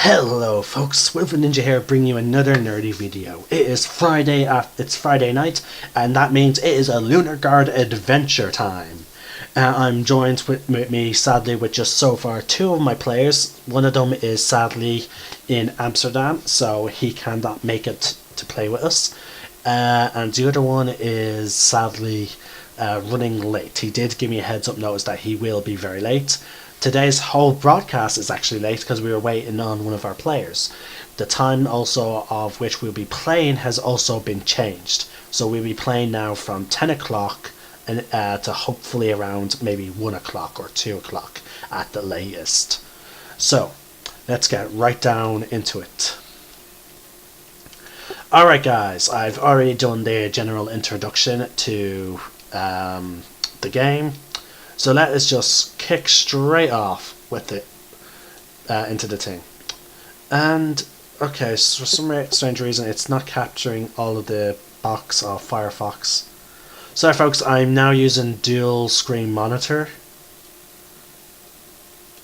Hello folks, Wilfred Ninja here bringing you another nerdy video. It is it's Friday night, and that means it is a Lunar Guard adventure time. I'm joined with me, sadly, with just so far two of my players. One of them is sadly in Amsterdam, so he cannot make it to play with us. And the other one is sadly running late. He did give me a heads up notice that he will be very late. Today's whole broadcast is actually late because we were waiting on one of our players. The time also of which we'll be playing has also been changed. So we'll be playing now from 10 o'clock and to hopefully around maybe 1 o'clock or 2 o'clock at the latest. So let's get right down into it. Alright guys, I've already done the general introduction to the game. So let us just kick straight off with it into the thing. And okay, so for some strange reason it's not capturing all of the box of Firefox. Sorry folks, I'm now using dual screen monitor.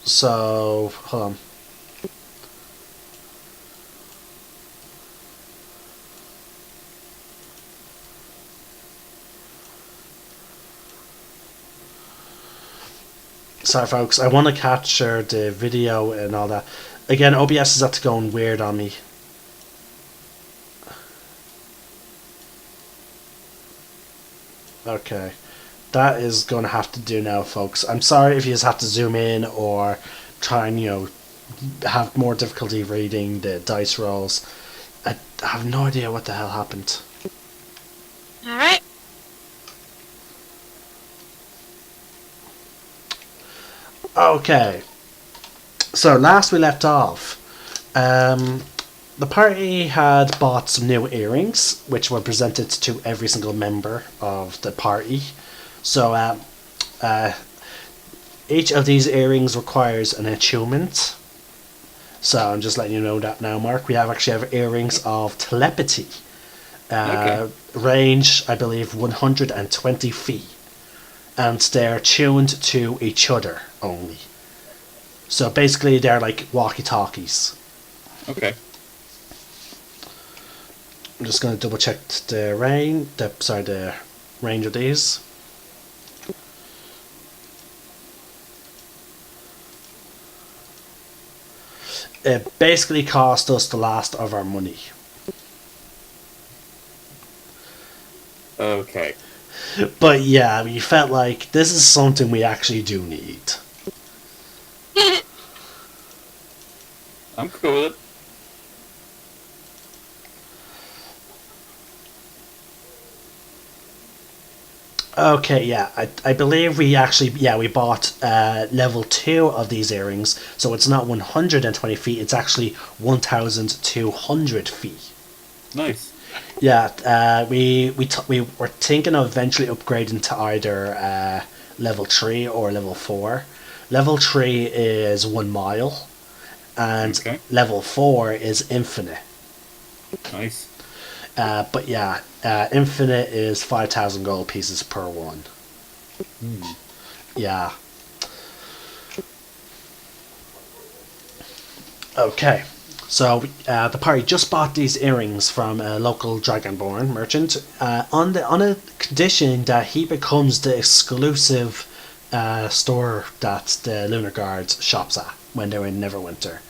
So hold on. Sorry folks, I want to capture the video and all that. Again, OBS is after going weird on me. Okay, that is going to have to do now folks. I'm sorry if you just have to zoom in or try and, have more difficulty reading the dice rolls. I have no idea what the hell happened. Alright. Okay, so last we left off, the party had bought some new earrings, which were presented to every single member of the party. So each of these earrings requires an achievement. So I'm just letting you know that now, Mark. We actually have earrings of telepathy. Okay. Range, I believe, 120 feet. And they're tuned to each other only. So basically they're like walkie-talkies. Okay. I'm just going to double check the range, the range of these. It basically cost us the last of our money. Okay. But yeah, we felt like this is something we actually do need. I'm cool with it. Okay, yeah, I believe we actually, we bought level 2 of these earrings, so it's not 120 feet, it's actually 1,200 feet. Nice. Yeah, we were thinking of eventually upgrading to either level 3 or level 4. Level 3 is 1 mile, and Okay. level 4 is infinite. Nice. But yeah, infinite is 5,000 gold pieces per one. Yeah. Okay. So the party just bought these earrings from a local Dragonborn merchant on a condition that he becomes the exclusive store that the Lunar Guard shops at when they're in Neverwinter.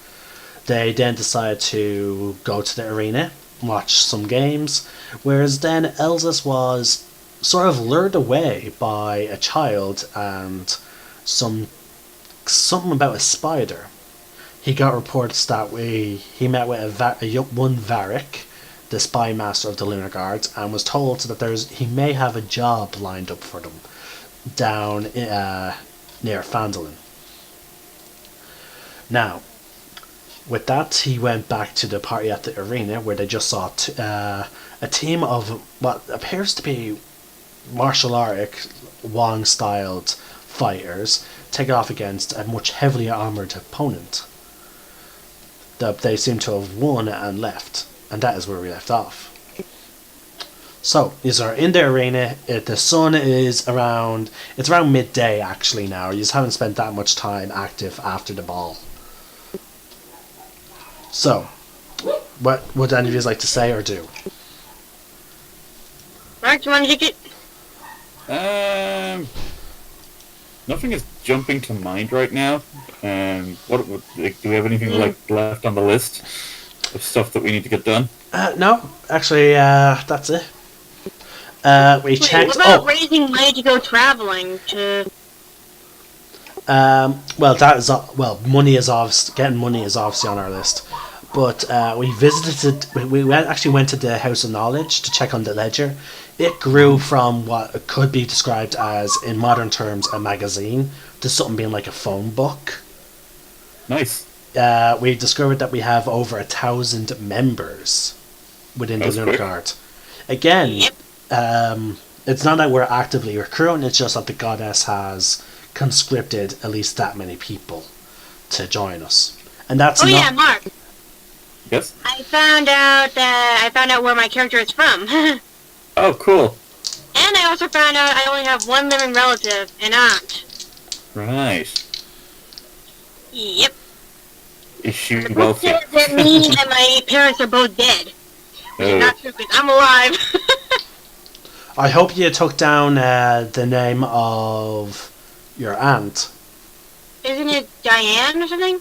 They then decide to go to the arena, watch some games, whereas then Elzas was sort of lured away by a child and something about a spider. He got reports that he met with one Varric, the spy master of the Lunar Guards, and was told that he may have a job lined up for them down near Phandalin. Now, with that, he went back to the party at the arena where they just saw a team of what appears to be martial art Wong-styled fighters take off against a much heavily armoured opponent. They seem to have won and left, and that is where we left off. So, these are in the arena. The sun is around midday actually now. You just haven't spent that much time active after the ball. So, what would any of you like to say or do? Mark, you want to take it? Nothing is jumping to mind right now. Like, do we have anything like left on the list of stuff that we need to get done? No, actually, that's it. We Wait, checked. what about raising money to go traveling to? Well, that is money is getting money is obviously on our list, but we visited. Actually went to the House of Knowledge to check on the ledger. It grew from what could be described as, in modern terms, a magazine to something being like a phone book. Nice. We discovered that we have over 1,000 members within the Lunar Guard. Again, Yep. It's not that we're actively recruiting, it's just that the goddess has conscripted at least that many people to join us. And that's yeah, Mark. Yes? I found out where my character is from. Oh, cool. And I also found out I only have one living relative, an aunt. Right. Yep. Is she The book wealthy? says that me and my parents are both dead. Which is Oh. not true, because I'm alive. I hope you took down the name of your aunt. Isn't it Diane or something?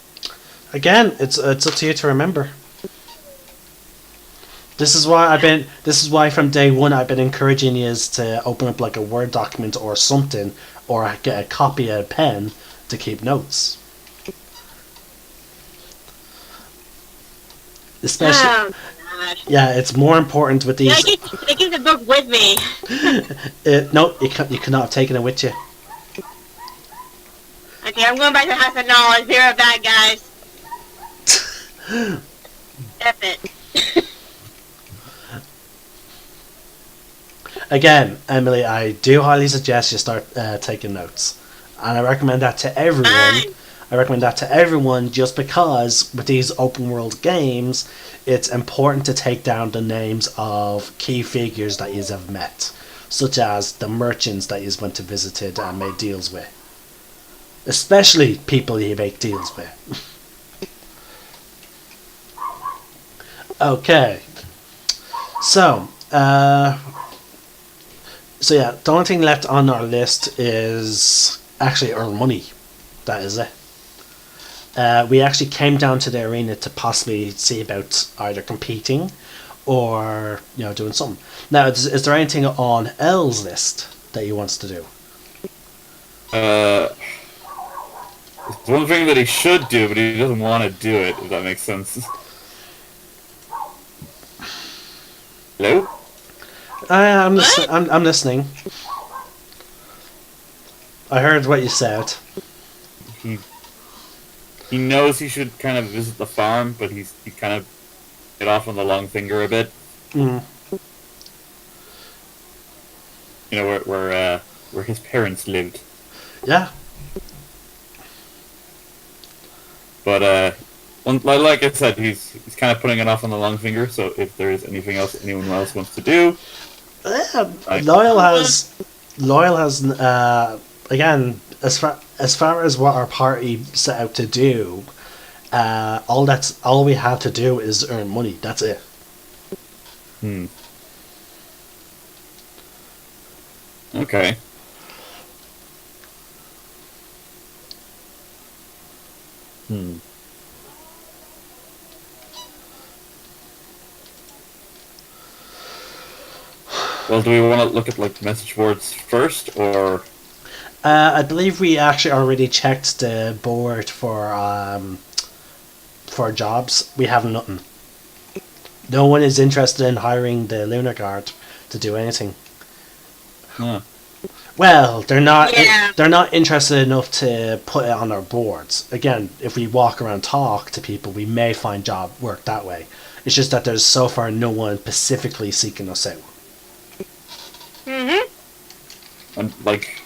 Again, it's up to you to remember. This is why from day one I've been encouraging you to open up like a Word document or something, or get a copy of a pen to keep notes. Especially, Oh, God. yeah, it's more important with these. I keep the book with me. No, you cannot have taken it with you. Okay, I'm going back to the House of Knowledge. Be right back, guys. F it. Again, Emily, I do highly suggest you start taking notes, and I recommend that to everyone. Fine. I recommend that to everyone just because with these open world games, it's important to take down the names of key figures that you have met, such as the merchants that you went to visited and made deals with. Especially people you make deals with. Okay. So, yeah, the only thing left on our list is actually earn money. That is it. We actually came down to the arena to possibly see about either competing or doing something. Now, is there anything on L's list that he wants to do? It's one thing that he should do, but he doesn't want to do it, if that makes sense. Hello? I'm listening. I heard what you said. He knows he should kind of visit the farm, but he kind of get off on the long finger a bit. Mm. You know, where his parents lived. Yeah. But like I said, he's kind of putting it off on the long finger. So if there is anything else anyone else wants to do, Loyal has again, as far as what our party set out to do, all we have to do is earn money. That's it. Okay. Well, do we want to look at like message boards first, or? I believe we actually already checked the board for jobs. We have nothing. No one is interested in hiring the Lunar Guard to do anything. Huh. Well, they're not. Yeah. They're not interested enough to put it on our boards. Again, if we walk around, talk to people, we may find job work that way. It's just that there's so far no one specifically seeking us out. And like,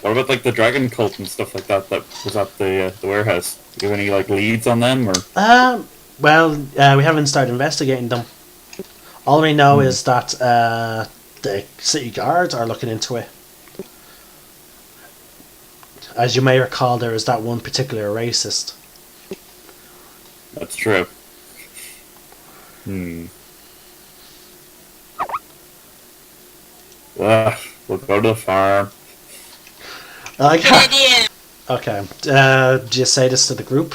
what about like the dragon cult and stuff like that? That was at the warehouse. Do you have any like leads on them, or? Well, we haven't started investigating them. All we know is that the city guards are looking into it. As you may recall, there was that one particular racist. That's true. Hmm. We'll go to the farm. Like, Good idea. okay. Do you say this to the group?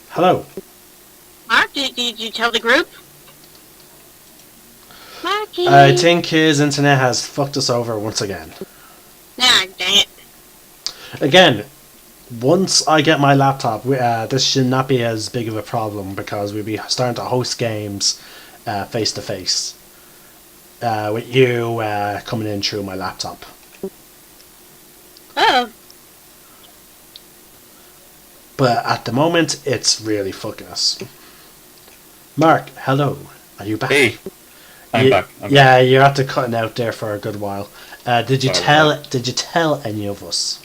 Hello. Mark, did you tell the group? Marky. I think his internet has fucked us over once again. Nah, dang it. Again, once I get my laptop, this should not be as big of a problem because we'll be starting to host games face to face with you coming in through my laptop. Oh, But at the moment, it's really fucking us. Mark, hello. Are you back? Hey, I'm back. Yeah, you had to cut it out there for a good while. Did you Sorry about Did you tell any of us?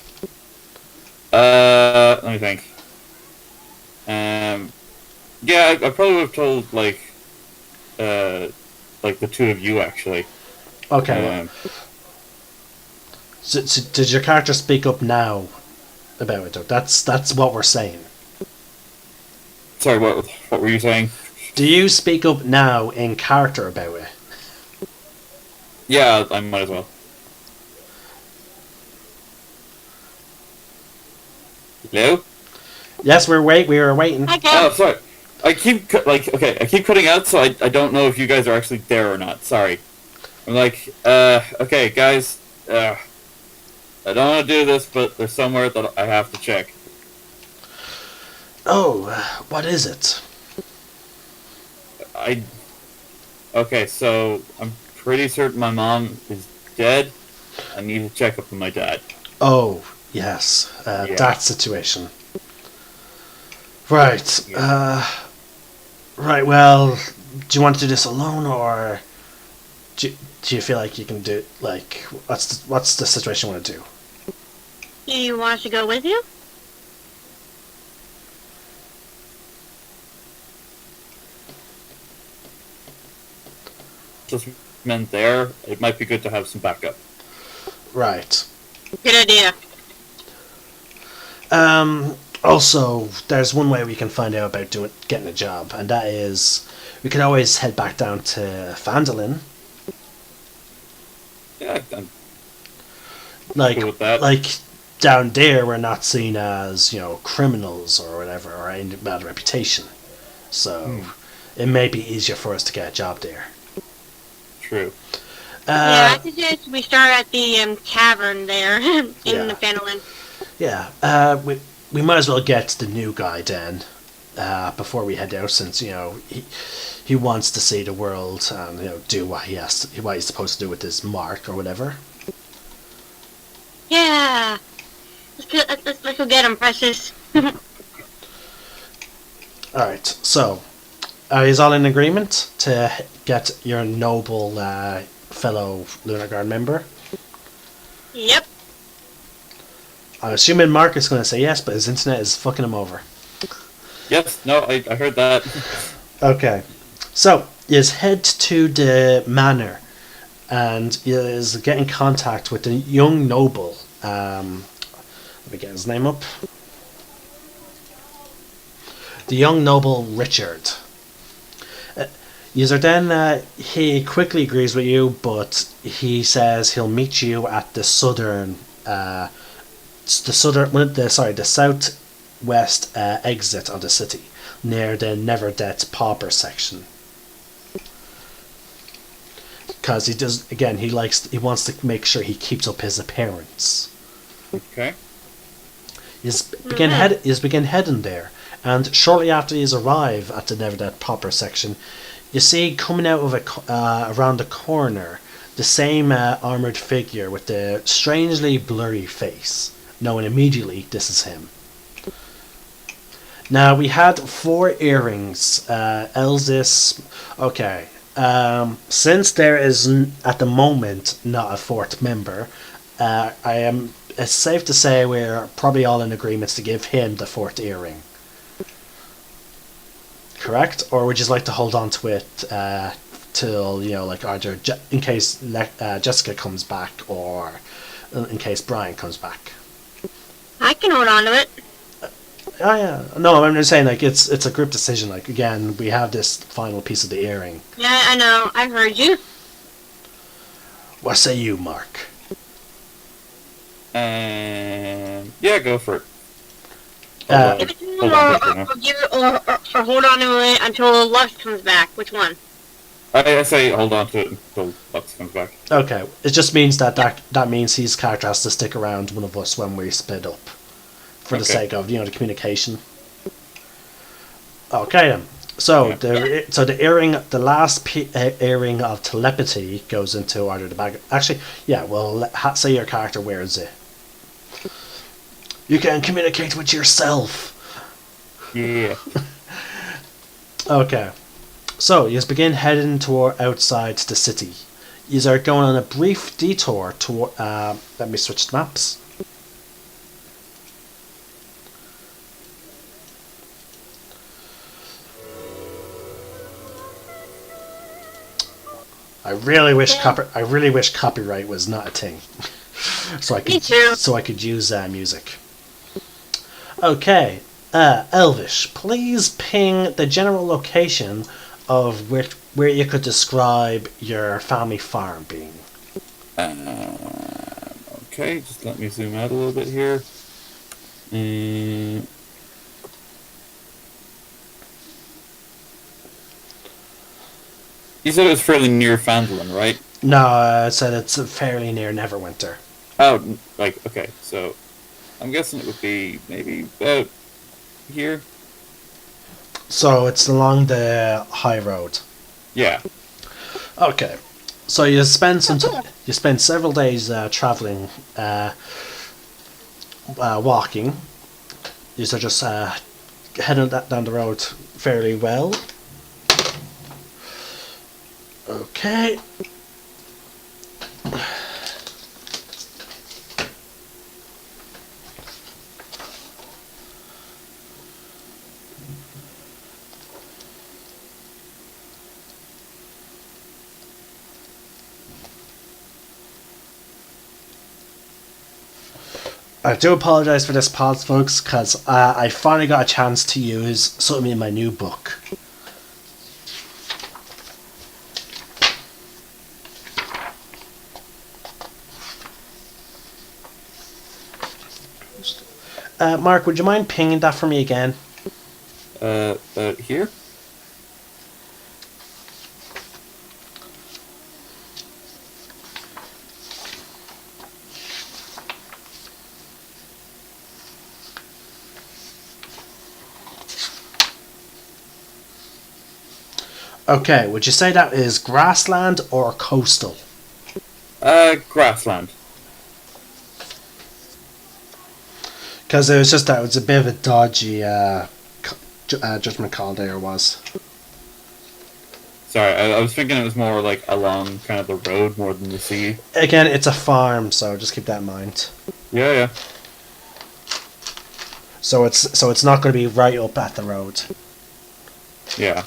Let me think. Yeah, I probably would have told like the two of you actually. Okay. Um, So did your character speak up now about it? Though? That's what we're saying. sorry, what were you saying? Do you speak up now in character about it? Yeah, I might as well. Hello? Yes, we were waiting. hi, Oh, go. sorry. I keep I keep cutting out, so I don't know if you guys are actually there or not. Sorry. I'm like, okay, guys. I don't want to do this, but there's somewhere that I have to check. Oh, what is it? I. Okay, so I'm pretty certain my mom is dead. I need to check up on my dad. Oh, yes, Yeah. that situation. Right. Right. Well, do you want to do this alone, or do you feel like you can do like what's the situation you want to do? Do you want us to go with you? Just meant there. It might be good to have some backup. Right. Good idea. Also, there's one way we can find out about getting a job, and that is we could always head back down to Fandolin. Yeah, I'm Like, cool with that. down there, we're not seen as criminals or whatever, or any bad reputation. So it may be easier for us to get a job there. True. Yeah, I suggest we start at the cavern there in Yeah. the Fenelon. Yeah. We might as well get the new guy then before we head out, since he wants to see the world and do what what he's supposed to do with his mark or whatever. Yeah. Let's go get him, Precious. All right. So, are you all in agreement to get your noble fellow Lunar Guard member? Yep. I'm assuming Mark is going to say yes, but his internet is fucking him over. Yes. No. I heard that. Okay. So, you head to the manor and you get in contact with the young noble. Let me get his name up. The young noble Richard. He quickly agrees with you, but he says he'll meet you at the southwest exit of the city, near the Never Death Pauper section. Because he wants to make sure he keeps up his appearance. Okay. He's begin heading there, and shortly after he's arrive at the Never Death Pauper section, you see coming out of around the corner the same armored figure with the strangely blurry face, knowing immediately this is him. Now, we had 4 earrings. Elsis. Okay. Since there is at the moment not a 4th member, it's safe to say we're probably all in agreement to give him the 4th earring. Correct? Or would you like to hold on to it till either in case Jessica comes back, or in case Brian comes back? I can hold on to it. Oh yeah, no, I'm just saying like it's a group decision. Like again, we have this final piece of the earring. Yeah, I know. I've heard you. What say you, Mark? And yeah, go for it. Give it to him, hold on, hold on. or give it, or hold on to it until Lux comes back. Which one? I say hold on to it until Lux comes back. Okay, it just means that means his character has to stick around one of us when we split up, for the sake of the communication. Okay then. So the earring, the last earring of telepathy goes into either the bag. Actually, yeah. Well, say your character wears it. You can communicate with yourself. Yeah. Okay. So you begin heading toward outside the city. You are going on a brief detour toward. Let me switch the maps. I really wish copyright was not a thing, so I could use music. Okay, Elvish, please ping the general location of where you could describe your family farm being. Okay, just let me zoom out a little bit here. You said it was fairly near Fandolin, right? No, I said it's fairly near Neverwinter. Oh, okay, so I'm guessing it would be maybe about here. So it's along the high road. Yeah. Okay, so you spend several days traveling, walking. You're just heading down the road fairly well. Okay. I do apologise for this pause, folks, because I finally got a chance to use something in my new book. Mark, would you mind pinging that for me again? Here? Okay, would you say that is grassland or coastal? Grassland. Because it was just that it was a bit of a dodgy judgment call there was. Sorry, I was thinking it was more like along kind of the road more than the sea. Again, it's a farm, so just keep that in mind. Yeah. So it's not going to be right up at the road. Yeah.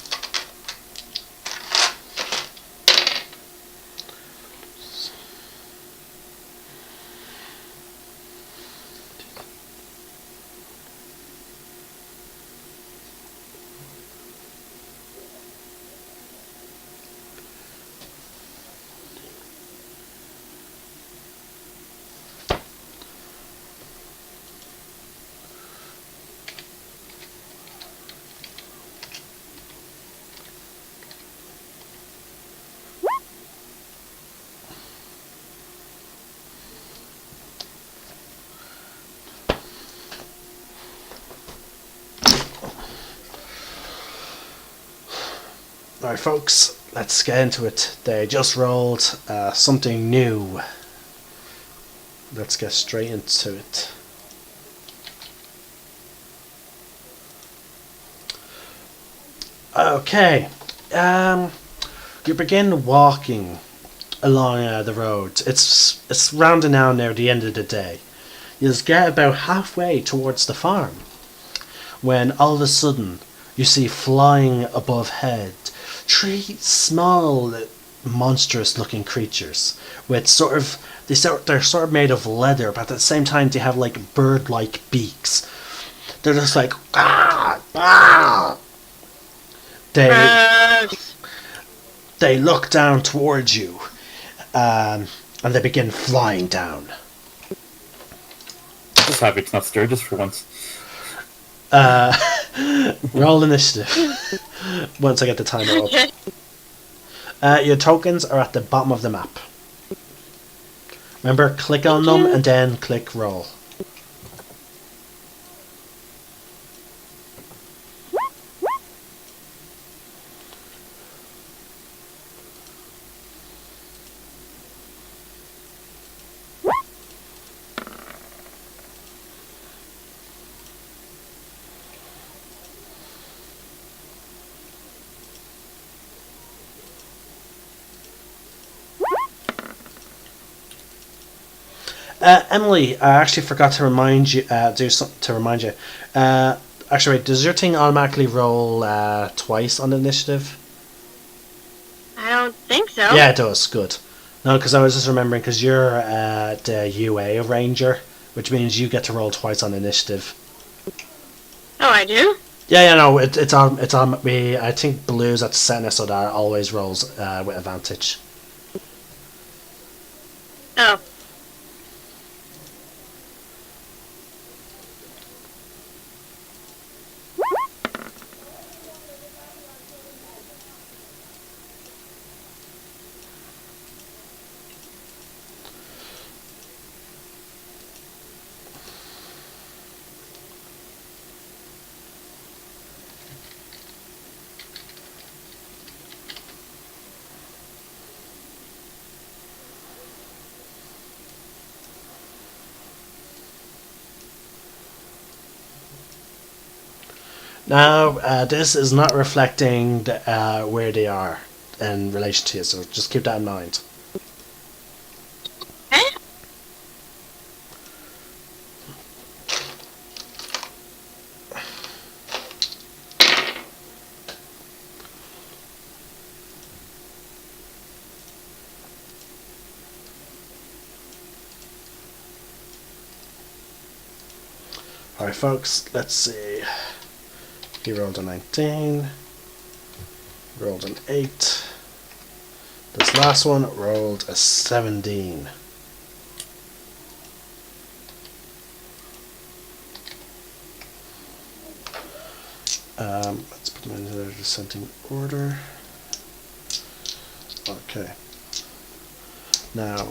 Alright folks, let's get into it. They just rolled something new. Let's get straight into it. Okay, you begin walking along the road. It's rounding down near the end of the day. You just get about halfway towards the farm when all of a sudden you see flying above head three small, monstrous looking creatures with they're sort of made of leather, but at the same time they have like bird-like beaks. They're just like, ah, ah. Gross. They look down towards you, and they begin flying down. Just happy it's not Sturgis for once. Roll initiative. Once I get the timer up. Okay. Your tokens are at the bottom of the map. Remember, click on them and then click roll. Emily, I actually forgot to remind you. Do something to remind you. Actually, wait, does your thing automatically roll twice on the initiative? I don't think so. Yeah, it does. Good. No, because I was just remembering because you're the UA ranger, which means you get to roll twice on initiative. Oh, I do? Yeah, no, it's on me. I think Blue's at center, so that it always rolls with advantage. Oh. Now, this is not reflecting where they are in relation to you, so just keep that in mind. Eh? Alright, folks, let's see. He rolled a 19, rolled an 8. This last one rolled a 17. Let's put them into their descending order. Okay. Now,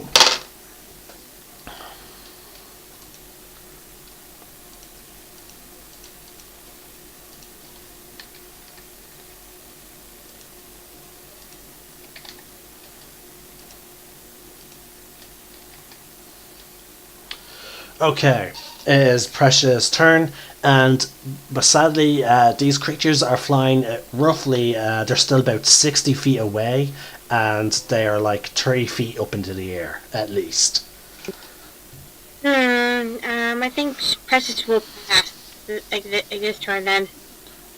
okay, it is Precious' turn, but sadly, these creatures are flying roughly. They're still about 60 feet away, and they are like 3 feet up into the air at least. I think Precious will pass this turn then.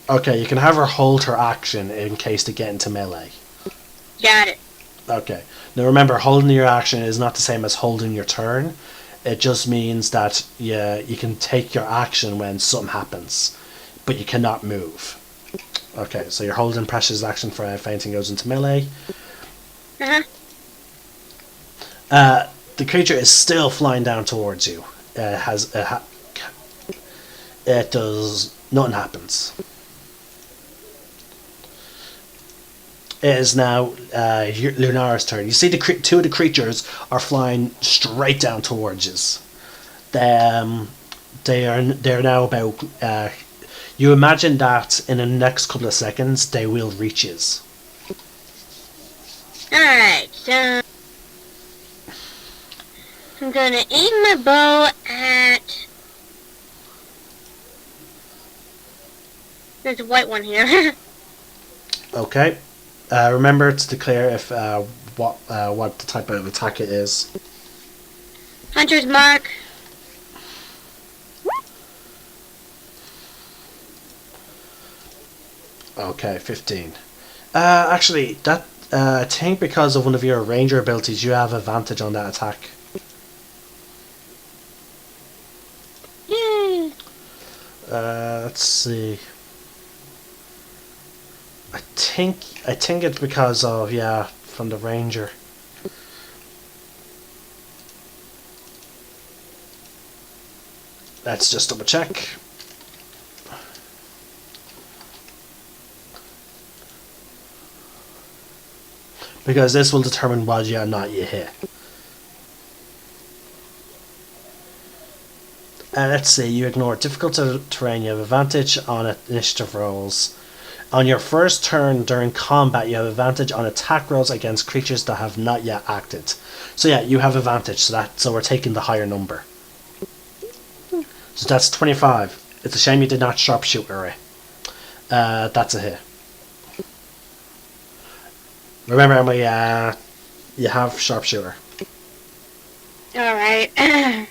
Okay, you can have her hold her action in case they get into melee. Got it. Okay. Now remember, holding your action is not the same as holding your turn. It just means that you can take your action when something happens, but you cannot move. Okay, so you're holding Precious' action for if anything goes into melee. The creature is still flying down towards you. It does nothing happens. It is now Lunar's turn. You see two of the creatures are flying straight down towards us. They're now about. You imagine that in the next couple of seconds they will reach us. Alright, so I'm gonna aim my bow at... There's a white one here. Okay. Remember to declare if what the type of attack it is. Hunter's mark. Okay, 15. Actually, that I think because of one of your ranger abilities, you have advantage on that attack. Yay! Let's see. I think it's because of from the ranger. Let's just double check. Because this will determine whether or not you hit. Let's see, you ignore difficult terrain, you have advantage on initiative rolls. On your first turn during combat, you have advantage on attack rolls against creatures that have not yet acted. So yeah, you have advantage, so we're taking the higher number. So that's 25. It's a shame you did not sharpshooter it. That's a hit. Remember, Emily, you have sharpshooter. Alright.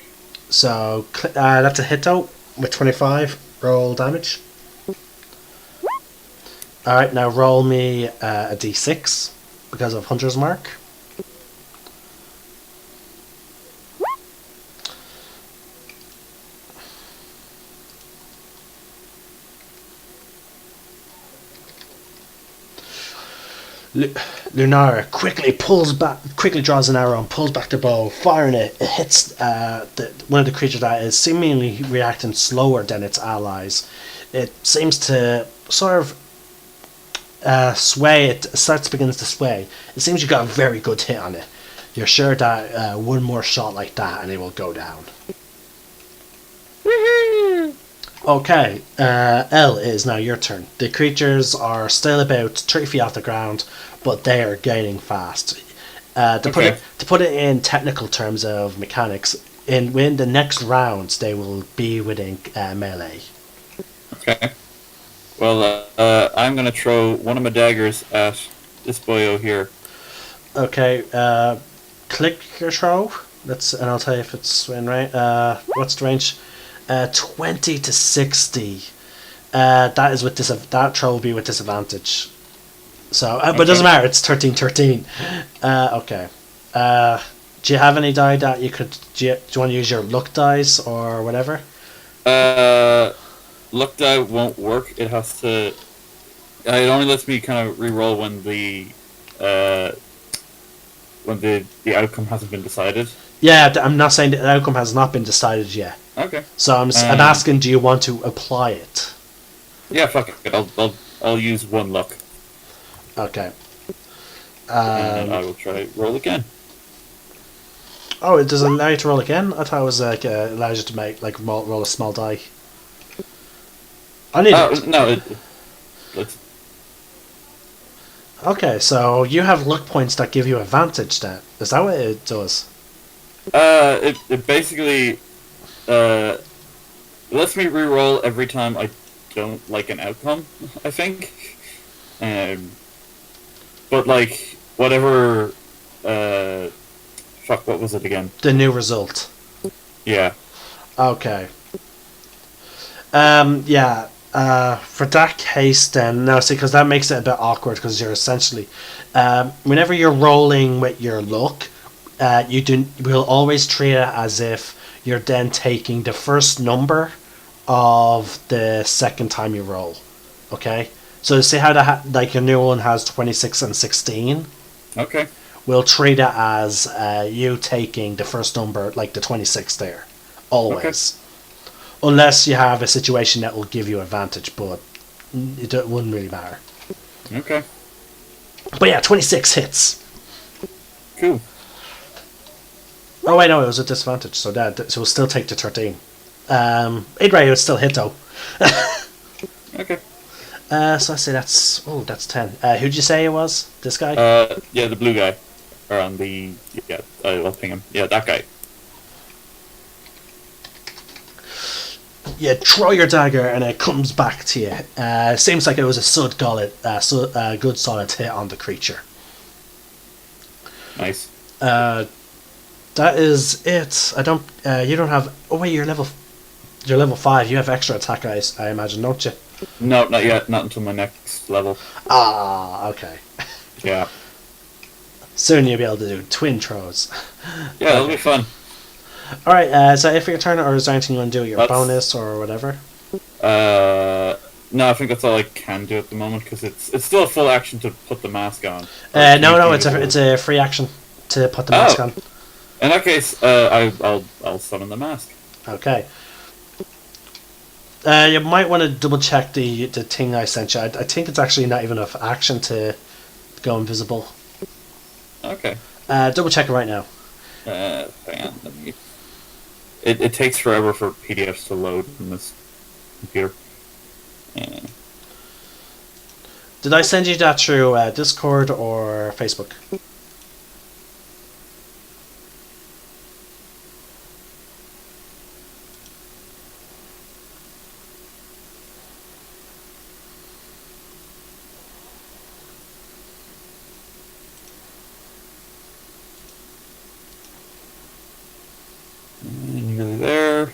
So that's a hit though, with 25. Roll damage. Alright, now roll me a d6 because of Hunter's Mark. Lunar quickly draws an arrow and pulls back the bow, firing it. It hits one of the creatures that is seemingly reacting slower than its allies. It seems to sort of sway. It begins to sway. It seems you got a very good hit on it. You're sure that one more shot like that and it will go down. Woohoo! Okay, Elle, it is now your turn. The creatures are still about 30 feet off the ground, but they are gaining fast. To put it in technical terms of mechanics, within the next rounds, they will be within melee. Okay. Well, I'm going to throw one of my daggers at this boyo here. Okay, click your throw. And I'll tell you if it's in range. What's the range? 20 to 60. That is with that throw will be with disadvantage. So, but it doesn't matter. It's 13-13. Okay. Do you have any die that you could? Do you want to use your luck dice or whatever? Luck die won't work. It has to. It only lets me kind of re-roll when the outcome hasn't been decided. Yeah, I'm not saying the outcome has not been decided yet. Okay. So I'm asking, do you want to apply it? Yeah, fuck it. I'll use one luck. Okay. And I will try roll again. Oh, it does allow you to roll again? I thought it was like allows you to make roll a small die. I need it. No, let's. Okay, so you have luck points that give you advantage then. Is that what it does? It basically lets me re-roll every time I don't like an outcome, I think. But like whatever fuck, what was it again? The new result. Yeah. Okay. Yeah. For that case, then no, see, because that makes it a bit awkward because you're essentially, whenever you're rolling with your luck, we'll always treat it as if you're then taking the first number of the second time you roll. Okay, so see how like your new one has 26 and 16. Okay. We'll treat it as you taking the first number, like the 26 there, always. Okay. Unless you have a situation that will give you advantage, but it wouldn't really matter. Okay. But yeah, 26 hits. Cool. Oh wait, no, it was a disadvantage, so we'll still take the 13. Idray would still hit though. Okay. So I say that's 10. Who'd you say it was? This guy? Yeah, the blue guy. Or on the I'll ping him. Yeah, that guy. You throw your dagger and it comes back to you. Seems like it was a good solid hit on the creature. Nice. That is it. I don't. You don't have. Oh wait, you're level 5. You have extra attack, I imagine, don't you? No, not yet. Not until my next level. Ah, okay. Yeah. Soon you'll be able to do twin throws. Yeah, that'll be fun. Alright, is that it for your turn, or is there anything you want to do with your bonus or whatever? No, I think that's all I can do at the moment because it's still a full action to put the mask on. No, it's a free action to put the mask on. In that case, I'll summon the mask. Okay. You might want to double check the thing I sent you. I think it's actually not even enough action to go invisible. Okay. Double check it right now. Hang on. Let me... It takes forever for PDFs to load in this computer. Did I send you that through Discord or Facebook? Nearly there.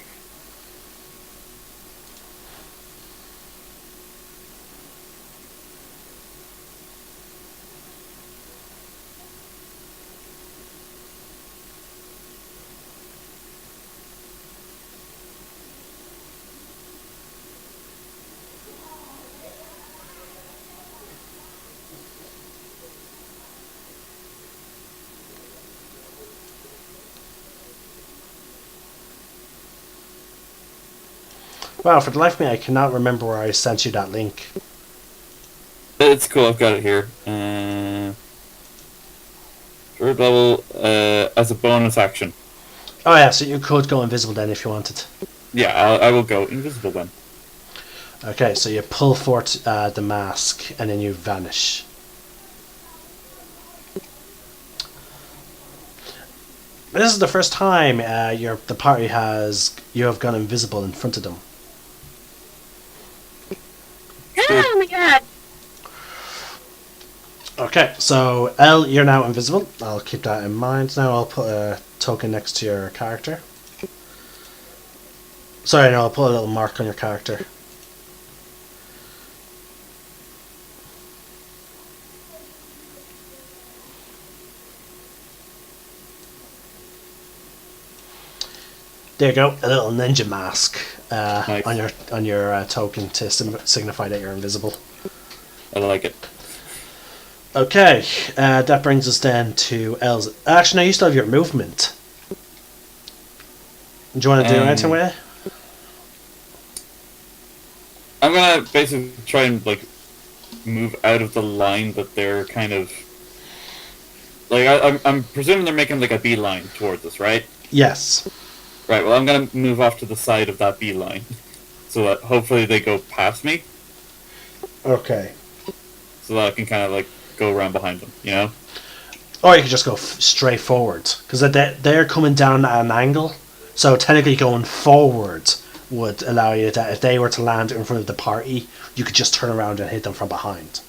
Wow, for the life of me, I cannot remember where I sent you that link. It's cool. I've got it here. Third level as a bonus action. Oh yeah, so you could go invisible then if you wanted. Yeah, I will go invisible then. Okay, so you pull forth the mask and then you vanish. This is the first time the party you have gone invisible in front of them. Oh my god. Okay, so L, you're now invisible. I'll keep that in mind. Now I'll put a token next to your character. Sorry, no, I'll put a little mark on your character. There you go, a little ninja mask Nice. on your token to signify that you're invisible. I like it. Okay, that brings us then to L's. Actually, no, you still have your movement. Do you want to do anything with it? I'm gonna basically try and like move out of the line that they're kind of like. I'm presuming they're making like a beeline towards us, right? Yes. Right. Well, I'm gonna move off to the side of that beeline, so that hopefully they go past me, Okay. so that I can kind of like go around behind them. You know? Or you could just go straight forward, because they're coming down at an angle, so technically going forward would allow you that if they were to land in front of the party, you could just turn around and hit them from behind.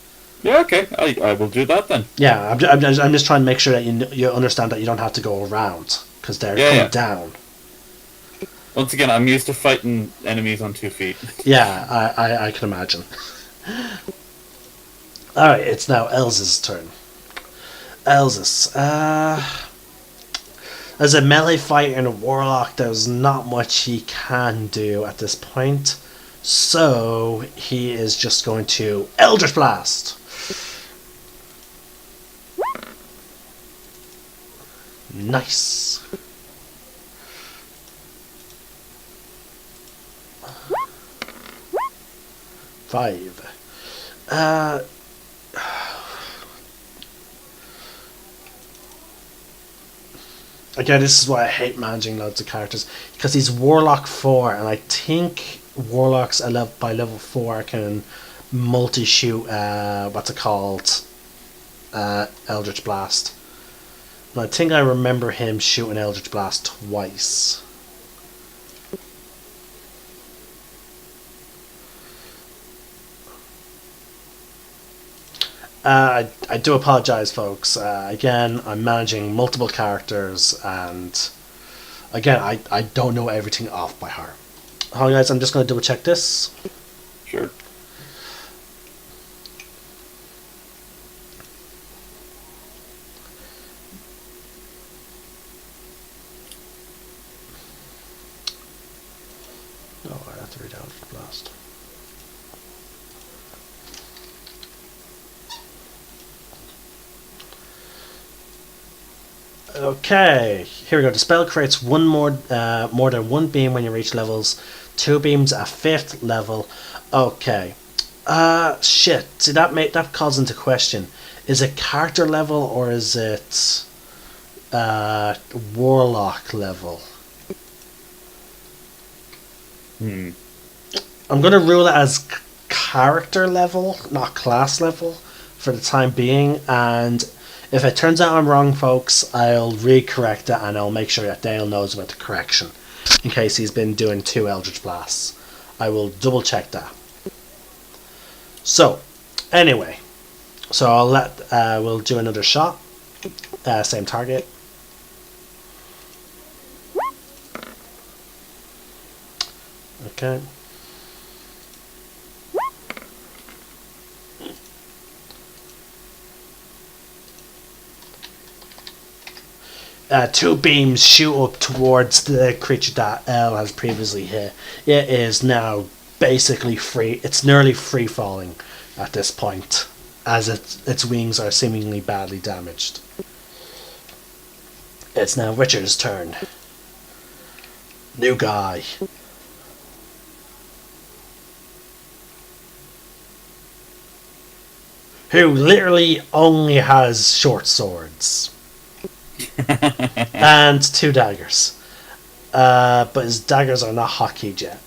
Yeah. Okay. I will do that then. Yeah, I'm just trying to make sure that you understand that you don't have to go around, because they're coming down. Once again, I'm used to fighting enemies on 2 feet. Yeah, I can imagine. Alright, it's now Elsa's turn. Elsa's. As a melee fighter and a warlock, there's not much he can do at this point. So, he is just going to Eldritch Blast! Nice. Five. Again, this is why I hate managing loads of characters, because he's Warlock 4, and I think Warlocks by level 4 can multi-shoot, what's it called, Eldritch Blast. And I think I remember him shooting Eldritch Blast twice. I do apologise, folks. Again, I'm managing multiple characters, and again, I don't know everything off by heart. Hold on, guys, I'm just going to double check this. Sure. Oh, I have to read out the blast. Okay, here we go. The spell creates one more than one beam when you reach levels 2 beams at 5th level. Okay. Shit. See, that calls into question. Is it character level or is it warlock level? I'm going to rule it as character level, not class level, for the time being. And if it turns out I'm wrong, folks, I'll recorrect it and I'll make sure that Dale knows about the correction, in case he's been doing 2 Eldritch Blasts. I will double check that. So, anyway, we'll do another shot. Same target. Okay. Two beams shoot up towards the creature that L has previously hit. It is now basically free. It's nearly free falling at this point, as its wings are seemingly badly damaged. It's now Richard's turn. New guy. Who literally only has short swords. And 2 daggers. But his daggers are not hotkeys yet.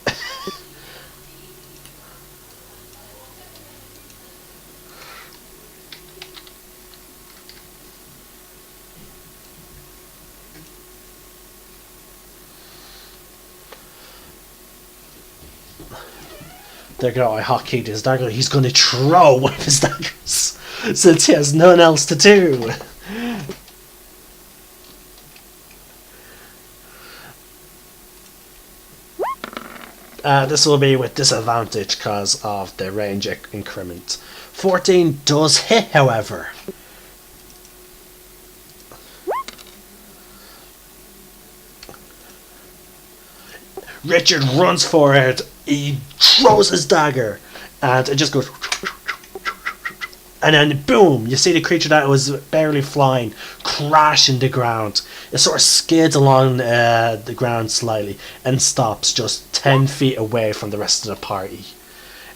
There you go, I hotkeyed his dagger. He's going to throw one of his daggers, since he has nothing else to do. This will be with disadvantage because of the range increment. 14 does hit, however. Richard runs for it. He throws his dagger, and it just goes. And then boom! You see the creature that was barely flying crash into the ground. It sort of skids along the ground slightly and stops just 10 feet away from the rest of the party.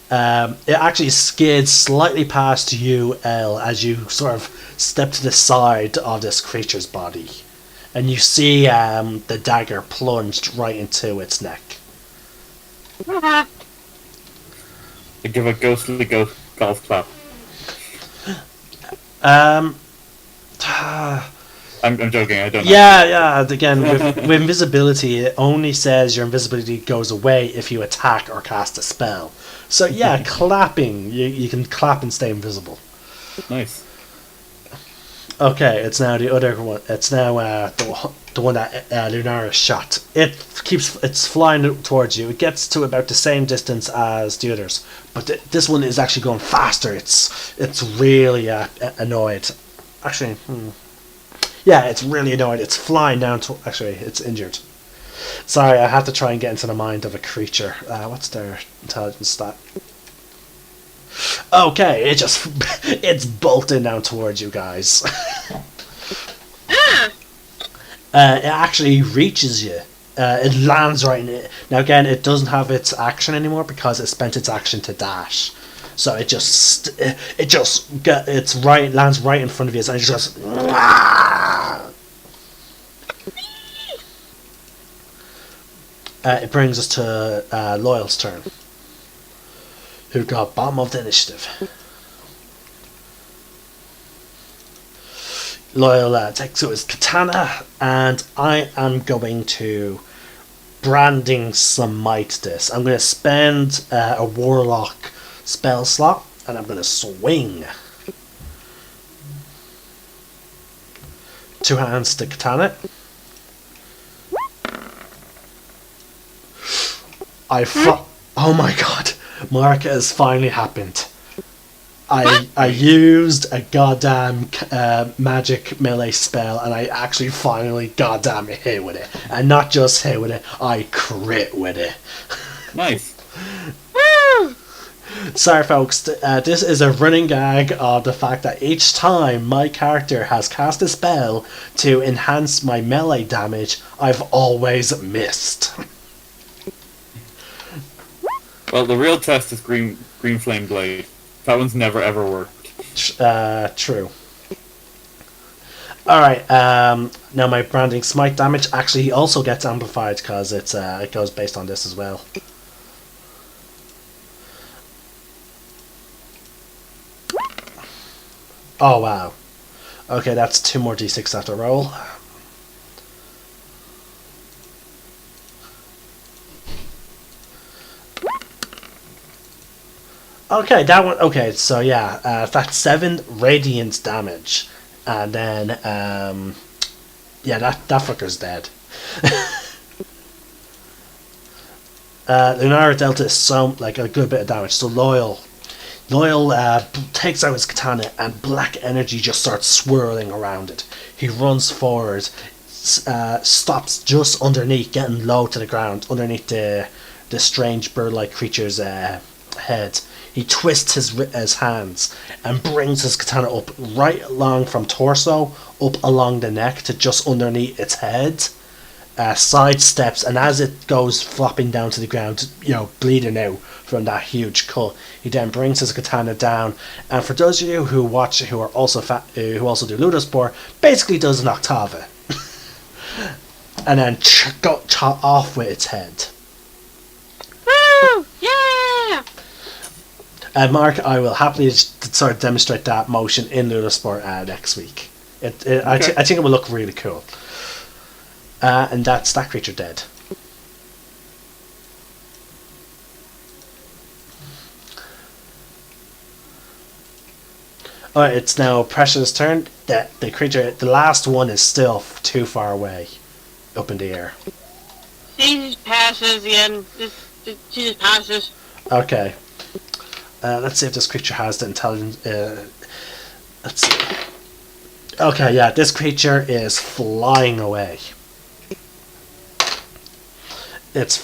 It actually skids slightly past you, Elle, as you sort of step to the side of this creature's body. And you see the dagger plunged right into its neck. I give a ghostly golf clap. I'm joking, I don't know. Yeah, again, with invisibility, it only says your invisibility goes away if you attack or cast a spell. So yeah, clapping, you can clap and stay invisible. Nice. Okay, it's now the other one. It's now the one that Lunar shot. It's flying towards you. It gets to about the same distance as the others, but this one is actually going faster. It's really annoyed. Actually, yeah, it's really annoyed. It's flying down to. Actually, it's injured. Sorry, I have to try and get into the mind of a creature. What's their intelligence stat? Okay, it's bolting down towards you guys. It actually reaches you. It lands right in it. Now again, it doesn't have its action anymore because it spent its action to dash. So it lands right in front of you, and it just. It brings us to Loyal's turn, who got bottom of the initiative. Loyal takes out his katana, and I am going to branding smite this. I'm going to spend a warlock spell slot, and I'm going to swing. 2 hands to katana. Oh my god, Marca has finally happened. I used a goddamn magic melee spell, and I actually finally goddamn hit with it. And not just hit with it, I crit with it. Nice. Sorry, folks. This is a running gag of the fact that each time my character has cast a spell to enhance my melee damage, I've always missed. Well, the real test is green flame blade. That one's never ever worked. True. Alright, now my branding smite damage actually also gets amplified because it goes based on this as well. Oh wow. Okay, that's 2 more d6 after roll. Okay, that one. Okay, so yeah, that's 7 radiant damage, and then yeah, that fucker's dead. Lunar dealt us some like a good bit of damage. So Loyal takes out his katana, and black energy just starts swirling around it. He runs forward, stops just underneath, getting low to the ground, underneath the strange bird-like creature's head. He twists his hands and brings his katana up right along from torso, up along the neck to just underneath its head. Sidesteps, and as it goes flopping down to the ground, bleeding out from that huge cut, he then brings his katana down. And for those of you who watch, who are also who also do Ludosport, basically does an Octava, and then chop off with its head. Woo! Yeah! Mark, I will happily sort of demonstrate that motion in Ludosport next week. Okay. I think it will look really cool. And that's that creature dead. Alright, it's now Precious' turn. The creature, the last one, is still too far away, up in the air. She just passes again. She just passes. Okay. Let's see if this creature has the intelligence. Let's see. Okay, yeah, this creature is flying away. It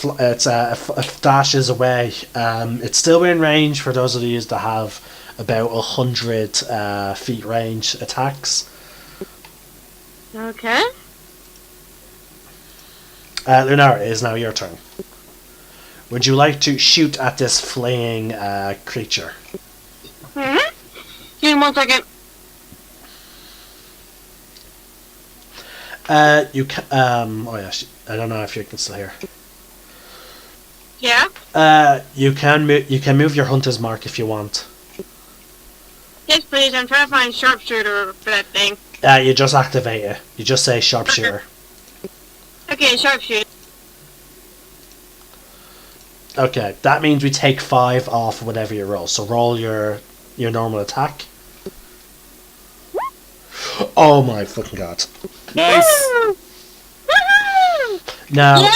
dashes away. It's still in range for those of you that have about 100 feet range attacks. Okay. Lunar, it is now your turn. Would you like to shoot at this fleeing creature? Mm-hmm. Give me 1 second. You can. Oh yeah. I don't know if you can still hear. Yeah. You can move your hunter's mark if you want. Yes, please. I'm trying to find sharpshooter for that thing. You just activate it. You just say sharpshooter. Okay, sharpshooter. Okay, that means we take 5 off whatever you roll. So roll your normal attack. Oh my fucking god! Nice. Woo! Woohoo! Now. Yay!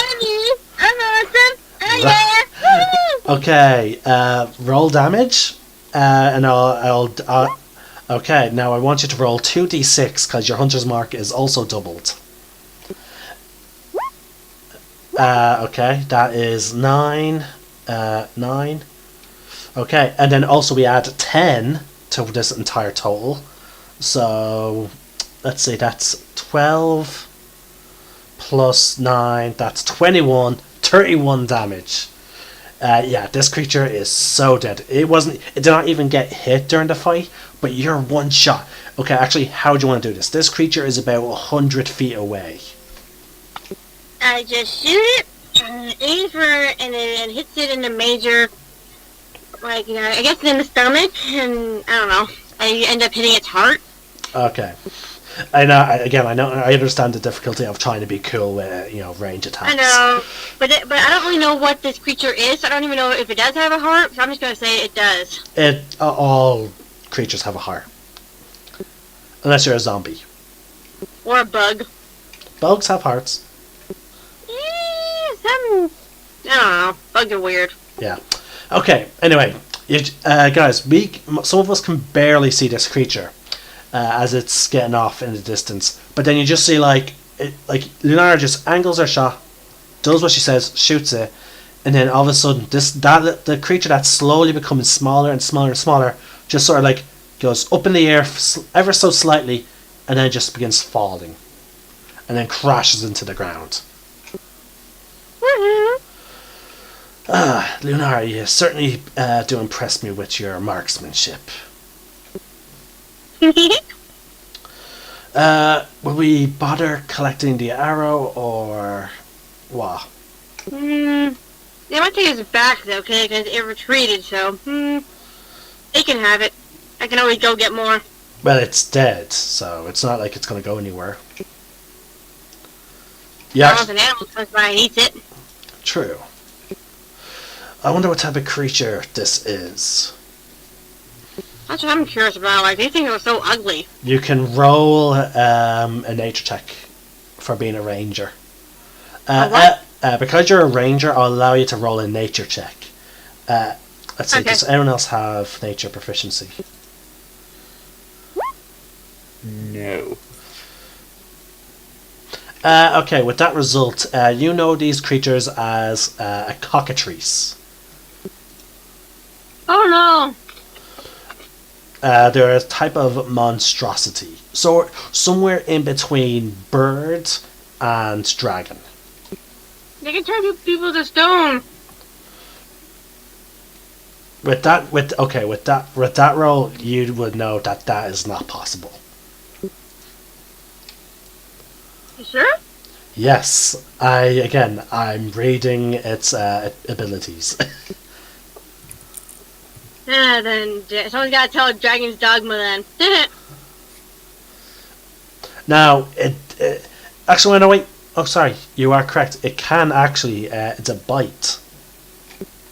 I'm awesome! Oh yeah! Woo! Okay, roll damage, and I'll okay, now I want you to roll 2d6 because your hunter's mark is also doubled. Okay, that is 9. 9. Okay, and then also we add 10 to this entire total. So, let's see, that's 12 plus 9, that's 21, 31 damage. Yeah, this creature is so dead. It did not even get hit during the fight, but you're one shot. Okay, actually, how do you want to do this? This creature is about 100 feet away. I just shoot it, aim for it, and then hits it in the major, I guess in the stomach, and I don't know. I end up hitting its heart. Okay. I understand the difficulty of trying to be cool with range attacks. I know, but I don't really know what this creature is. I don't even know if it does have a heart, so I'm just gonna say it does. All creatures have a heart, unless you're a zombie. Or a bug. Bugs have hearts. I don't know. Bugs are weird. Yeah. Okay. Anyway, guys, some of us can barely see this creature as it's getting off in the distance, but then you just see like Lunar just angles her shot, does what she says, shoots it, and then all of a sudden, the creature that's slowly becoming smaller and smaller and smaller just sort of like goes up in the air ever so slightly, and then just begins falling, and then crashes into the ground. Woohoo! Lunar, you certainly do impress me with your marksmanship. Will we bother collecting the arrow, or what? They might take us back though, because it retreated. So, they can have it. I can always go get more. Well, it's dead, so it's not like it's going to go anywhere. Yeah, Unless an animal comes by and eats it. true. I wonder what type of creature this is. That's what I'm curious about. Like, these things are so ugly. You can roll a nature check for being a ranger. What? Because you're a ranger, I'll allow you to roll a nature check. Let's see, Okay. does anyone else have nature proficiency? No. Okay, with that result, you know these creatures as a cockatrice. Oh They're a type of monstrosity. So somewhere in between bird and dragon. no! They can turn people to stone. With that roll, you would know that that is not possible. You sure? Yes, I'm reading its abilities. Then someone's got to tell a dragon's dogma then. Now, actually, no, wait. Oh, sorry, you are correct. It can actually, it's a bite.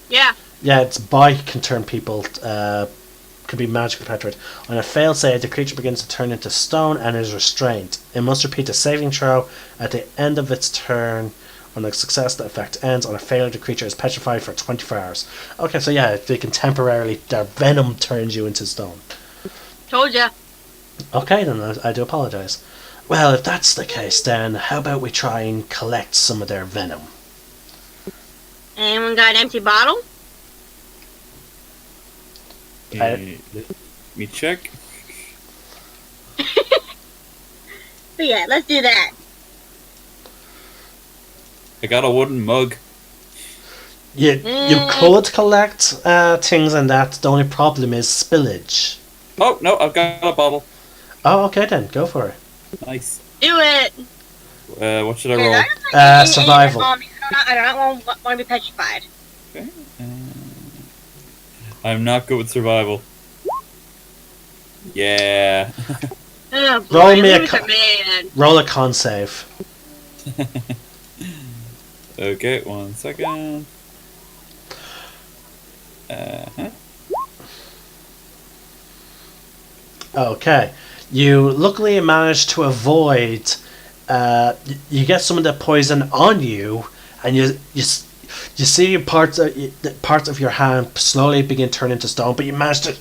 Yeah. Yeah, its bite can turn people, could be magically penetrated. On a failed save, the creature begins to turn into stone and is restrained. It must repeat the saving throw at the end of its turn. On a success, the effect ends. On a failure, the creature is petrified for 24 hours. Okay, so yeah, they can temporarily, their venom turns you into stone. Told ya. Okay, then I do apologise. Well, if that's the case, then how about we try and collect some of their venom? Anyone got an empty bottle? Let me check. But yeah, let's do that. I got a wooden mug. You could collect things and that. The only problem is spillage. Oh, no, I've got a bottle. Oh, okay then, go for it. Nice. Do it. What should I roll? Survival. I don't want to be petrified. Okay. I'm not good with survival. Yeah. Oh, boy, Roll me leave a it to me. Roll a con save. Okay, 1 second. Okay. You luckily managed to avoid. You get some of the poison on you, and you see parts of your hand slowly begin to turn into stone, but you managed to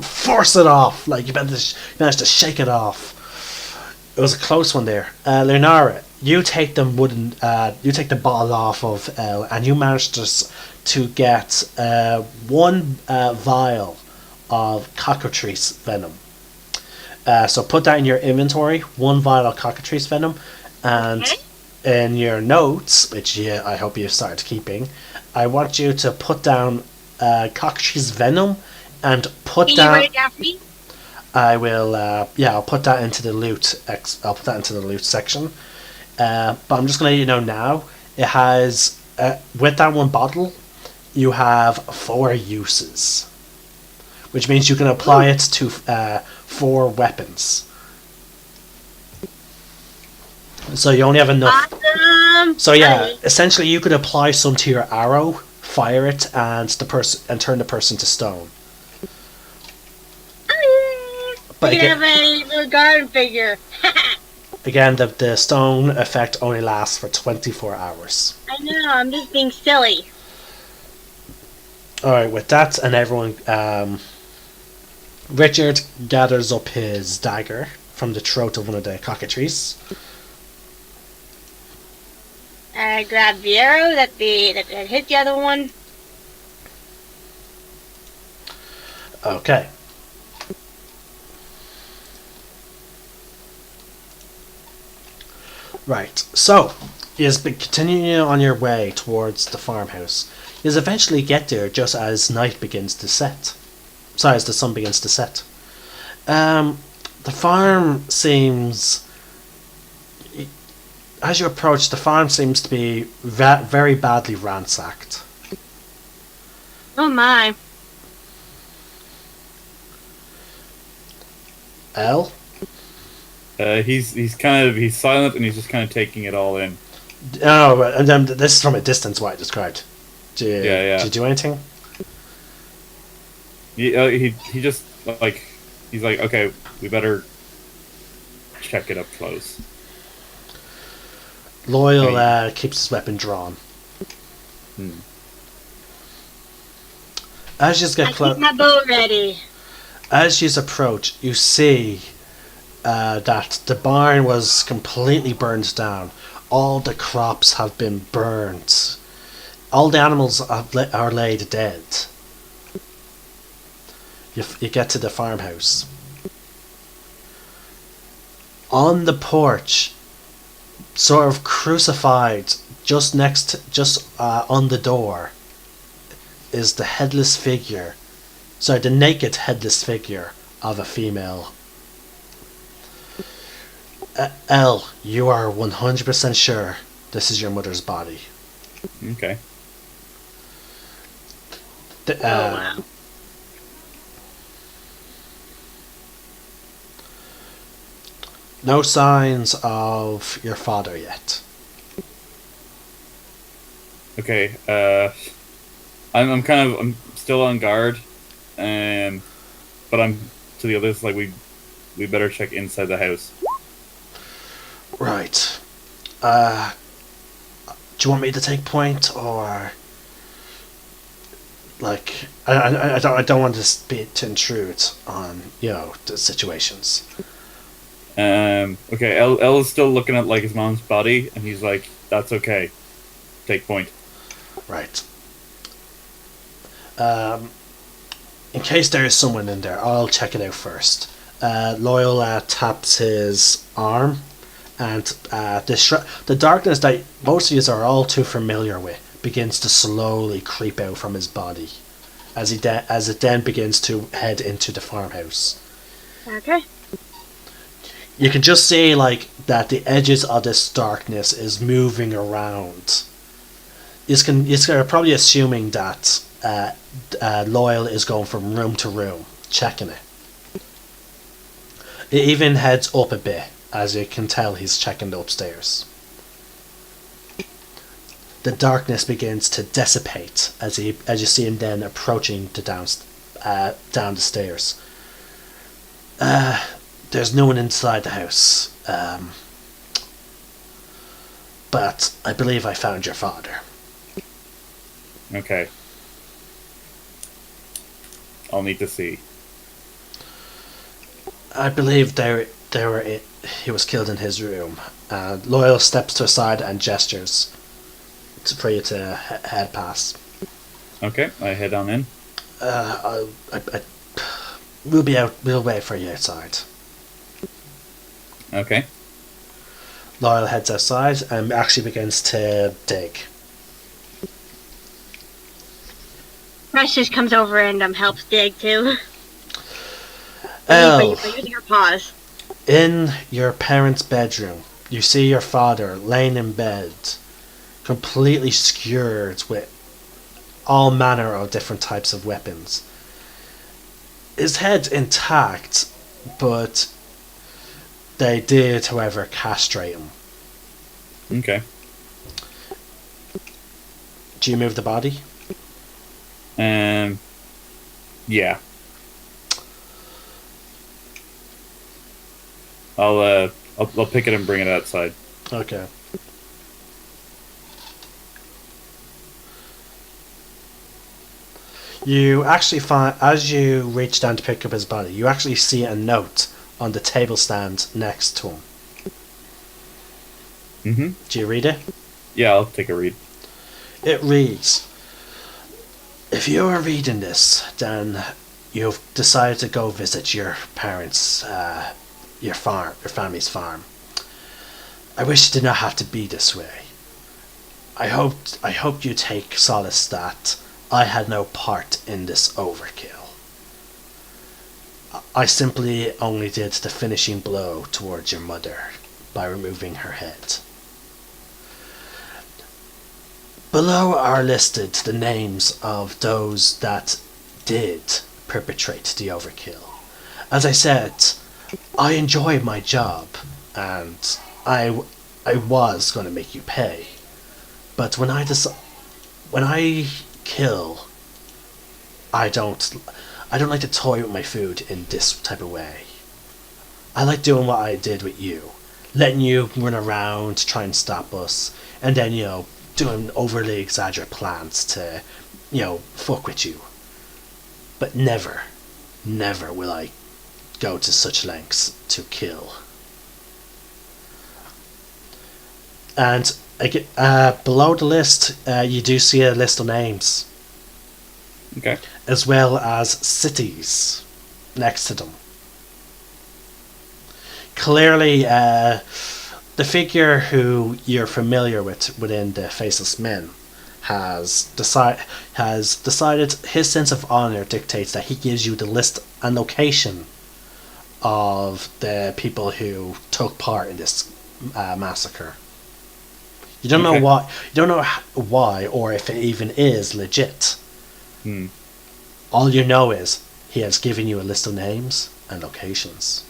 force it off. Like you managed to shake it off. It was a close one there. Lunara, you take the bottle off of Elle, and you managed to get one vial of cockatrice venom. So put that in your inventory, one vial of cockatrice venom, and in your notes, which I hope you've started keeping, I want you to put down cockatrice venom and put Can down. you write it down for me? I will. I'll put that into the loot. I'll put that into the loot section. But I'm just gonna let you know now. It has with that one bottle, you have 4 uses, which means you can apply it to 4 weapons. So you only have enough. Awesome. So yeah, Alright. essentially you could apply some to your arrow, fire it, and turn the person to stone. But You can again, have a little garden figure. the stone effect only lasts for 24 hours. I know, I'm just being silly. Alright, with that and everyone, Richard gathers up his dagger from the throat of one of the cockatrices. I grab the arrow that hit the other one. Okay. Right, so, you continue on your way towards the farmhouse. You eventually get there just as night begins to set. Sorry, as the sun begins to set. The farm seems... As you approach, the farm seems to be very badly ransacked. Oh my. Elle? He's silent and he's just kind of taking it all in. Oh, and then this is from a distance what I described. Did you do anything? He just like he's like, okay, we better check it up close. Loyal keeps his weapon drawn. As you get close, keep my bow ready. As you approach, you see that the barn was completely burned down. All the crops have been burnt. All the animals are laid dead. You get to the farmhouse. On the porch, sort of crucified, just on the door, is the headless figure. Sorry, the naked headless figure of a female. Elle, you are 100% sure this is your mother's body. Okay. Wow. No signs of your father yet. Okay. I'm still on guard, but I'm to the others like we better check inside the house. Right. Do you want me to take point, or like I don't want to intrude on the situations. Okay. Elle is still looking at like his mom's body, and he's like, "That's okay. Take point." Right. In case there is someone in there, I'll check it out first. Loyal taps his arm, and the darkness that most of you are all too familiar with begins to slowly creep out from his body, as it then begins to head into the farmhouse. Okay. You can just see like that the edges of this darkness is moving around. You're probably assuming that Loyal is going from room to room, checking it. It even heads up a bit, as you can tell he's checking the upstairs. The darkness begins to dissipate as you see him then approaching down the stairs. There's no one inside the house, but I believe I found your father. Okay. I'll need to see. I believe he was killed in his room. Loyal steps to a side and gestures for you to head past. Okay, I head on in. We'll wait for you outside. Okay. Loyal heads outside and actually begins to dig. Precious comes over and helps dig too. Elle, By using her paws. in your parents' bedroom, you see your father laying in bed, completely skewered with all manner of different types of weapons. His head's intact, but they did, however, castrate him. Okay. Do you move the body? Yeah. I'll pick it and bring it outside. Okay. You actually find, as you reach down to pick up his body, you actually see a note on the table stand next to him. Mm-hmm. Do you read it? Yeah, I'll take a read. It reads, if you are reading this, then you've decided to go visit your parents, your farm, your family's farm. I wish it did not have to be this way. I hope you take solace that I had no part in this overkill. I simply only did the finishing blow towards your mother by removing her head. Below are listed the names of those that did perpetrate the overkill. As I said, I enjoy my job, and I was going to make you pay. But when I kill, I don't like to toy with my food in this type of way. I like doing what I did with you, letting you run around, try and stop us, and then doing overly exaggerated plans to fuck with you. But never, never will I go to such lengths to kill. And below the list, you do see a list of names. Okay. As well as cities next to them. Clearly, the figure who you're familiar with within the Faceless Men has decided his sense of honor dictates that he gives you the list and location of the people who took part in this massacre. You don't know why. You don't know why, or if it even is legit. All you know is he has given you a list of names and locations.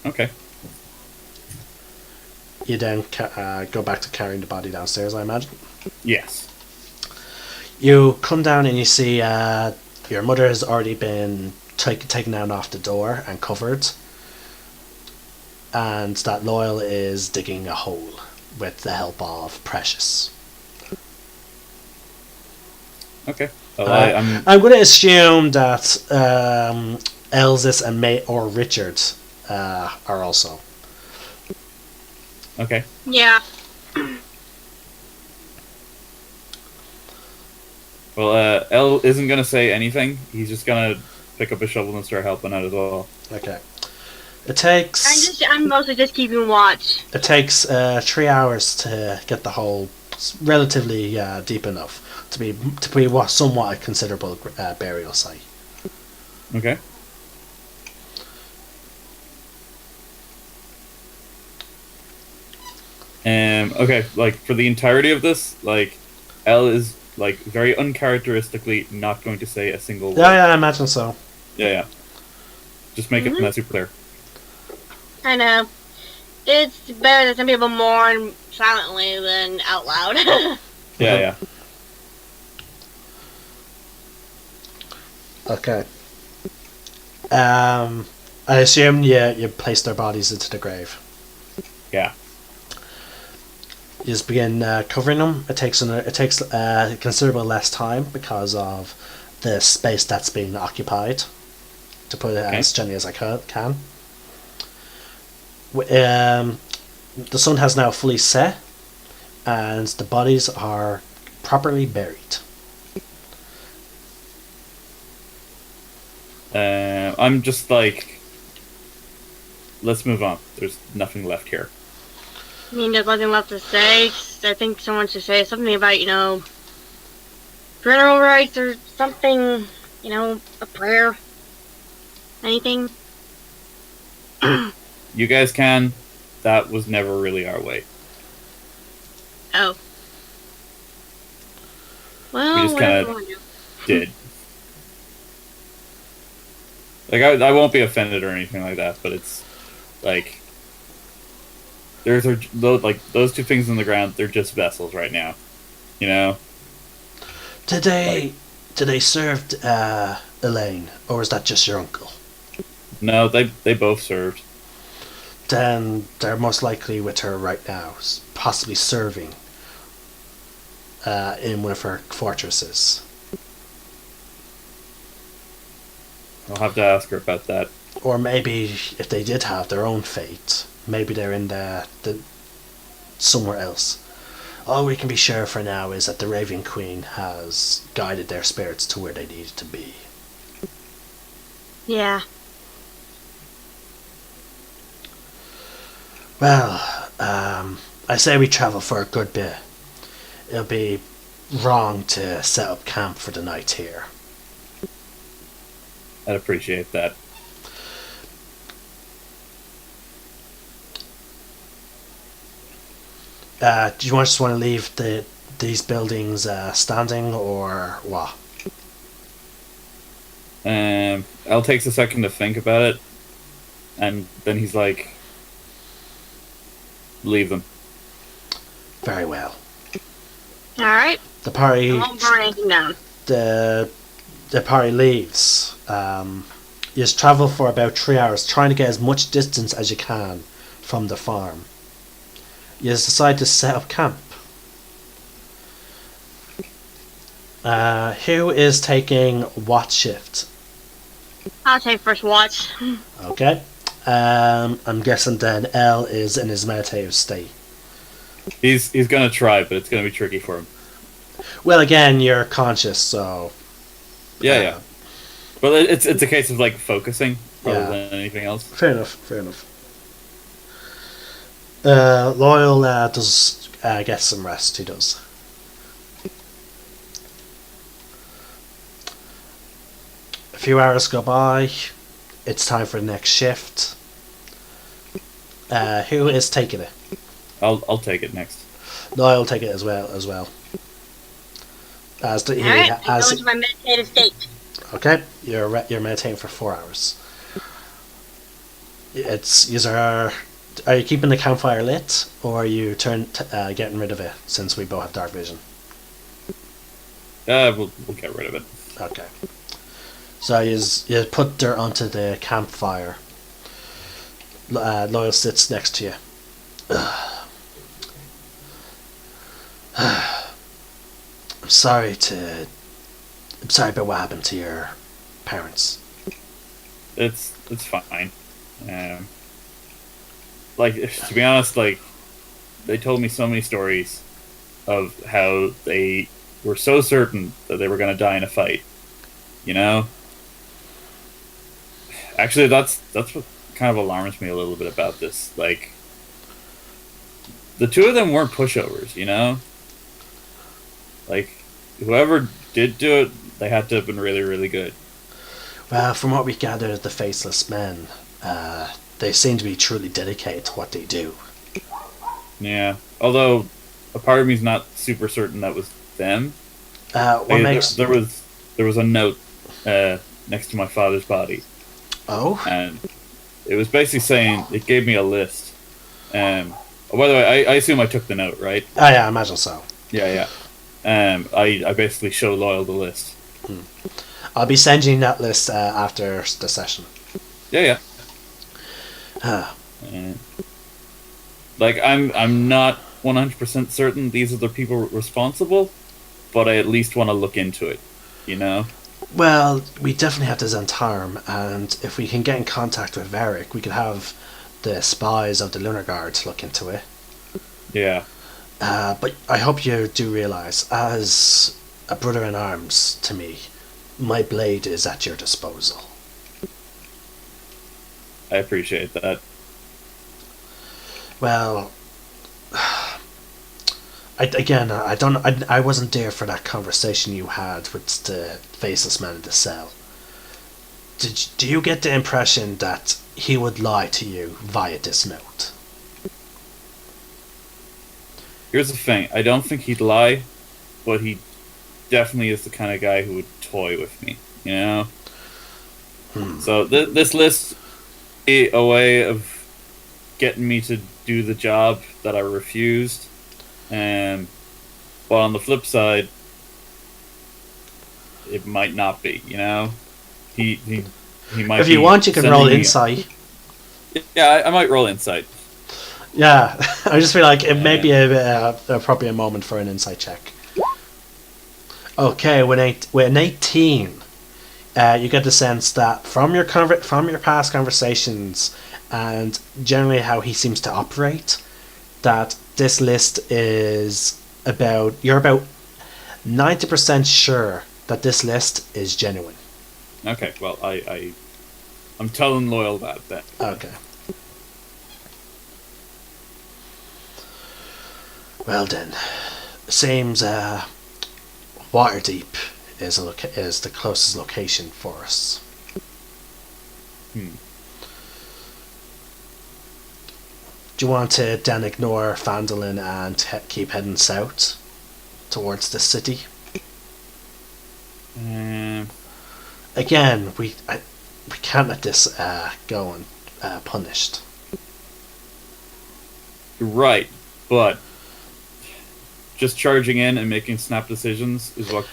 Okay. You then go back to carrying the body downstairs, I imagine. Yes. You come down and you see your mother has already been taken down off the door and covered, and that Loyal is digging a hole with the help of Precious. Okay. Well, I'm going to assume that Elsis and or Richard are also. Okay. Yeah. Well, El isn't gonna say anything. He's just gonna pick up a shovel and start helping out as well. Okay. It takes. I'm mostly just keeping watch. It takes 3 hours to get the hole relatively deep enough to be somewhat a considerable burial site. Okay. Okay, like for the entirety of this, like Elle is like very uncharacteristically not going to say a single word. Yeah, I imagine so. Yeah. Just make it that super clear. I know. It's better that some people mourn silently than out loud. Yeah. Okay. I assume you place their bodies into the grave. Yeah. You just begin covering them. It takes considerable less time because of the space that's being occupied. To put it as gently as I can. The sun has now fully set, and the bodies are properly buried. I'm just like, let's move on. There's nothing left here. I mean, there's nothing left to say. I think someone should say something about, funeral rites or something, a prayer. Anything. You guys can. That was never really our way. Oh. Well, we just kind of did. Like, I won't be offended or anything like that, but it's like those two things in the ground. They're just vessels right now, Did they serve Elaine, or is that just your uncle? No, they both served. Then they're most likely with her right now, possibly serving in one of her fortresses. I'll have to ask her about that. Or maybe if they did have their own fate, maybe they're in the somewhere else. All we can be sure for now is that the Raven Queen has guided their spirits to where they need to be. Yeah. Well, I say we travel for a good bit. It'll be wrong to set up camp for the night here. I'd appreciate that. Do you just want to leave these buildings standing, or what? Al takes a second to think about it, and then he's like, leave them. Very well. Alright. The party. I won't burn anything down. The party leaves. You just travel for about 3 hours, trying to get as much distance as you can from the farm. You just decide to set up camp. Who is taking what shift? I'll take first watch. Okay. I'm guessing then L is in his meditative state. He's gonna try, but it's gonna be tricky for him. Well, again, you're conscious, so Yeah. But it's a case of like focusing rather Yeah. than anything else. fair enough. Loyal does get some rest. He does. A few hours go by. It's time for the next shift. Who is taking it? I'll take it next. Loyal will take it as well. Alright, I go into my meditative state. Okay, you're meditating for 4 hours. Are you keeping the campfire lit, or are you getting rid of it since we both have dark vision? We'll get rid of it. Okay. So you put dirt onto the campfire. Loyal sits next to you. I'm sorry about what happened to your parents. It's fine. Like, to be honest, like, they told me so many stories of how they were so certain that they were going to die in a fight. You know? Actually, that's what kind of alarms me a little bit about this. Like, the two of them weren't pushovers, you know? Like, whoever did do it, they had to have been really, really good. Well, from what we gathered, the Faceless Men, they seem to be truly dedicated to what they do. Yeah. Although, a part of me's not super certain that was them. What Like, makes... there was a note next to my father's body, Oh? and it was basically saying, it gave me a list. Oh, by the way, I assume I took the note, right? Oh yeah, I imagine so. Yeah. I basically show Loyal the list. I'll be sending you that list after the session. Yeah. Ah. Like, I'm not 100% certain these are the people responsible, but I at least want to look into it, you know? Well, we definitely have to Xantarm, and if we can get in contact with Varric, we could have the spies of the Lunar Guard look into it. Yeah. But I hope you do realise, as a brother in arms to me, my blade is at your disposal. I appreciate that. Well, I wasn't there for that conversation you had with the Faceless Man in the cell. Do you get the impression that he would lie to you via this note? Here's the thing. I don't think he'd lie, but he definitely is the kind of guy who would toy with me, you know? So this list is a way of getting me to do the job that I refused. But on the flip side, it might not be, you know? He might. If you want, you can roll insight. Yeah, I might roll insight. Yeah, I just feel like it may be a appropriate moment for an insight check. Okay, with an 18, you get the sense that from your past conversations and generally how he seems to operate, that this list is you're about 90% sure that this list is genuine. Okay, well, I'm telling Loyal that then. Okay. Well then, seems Waterdeep is the closest location for us. Do you want to then ignore Phandalin and keep heading south towards the city? Again, we can't let this go unpunished. Right, but just charging in and making snap decisions is what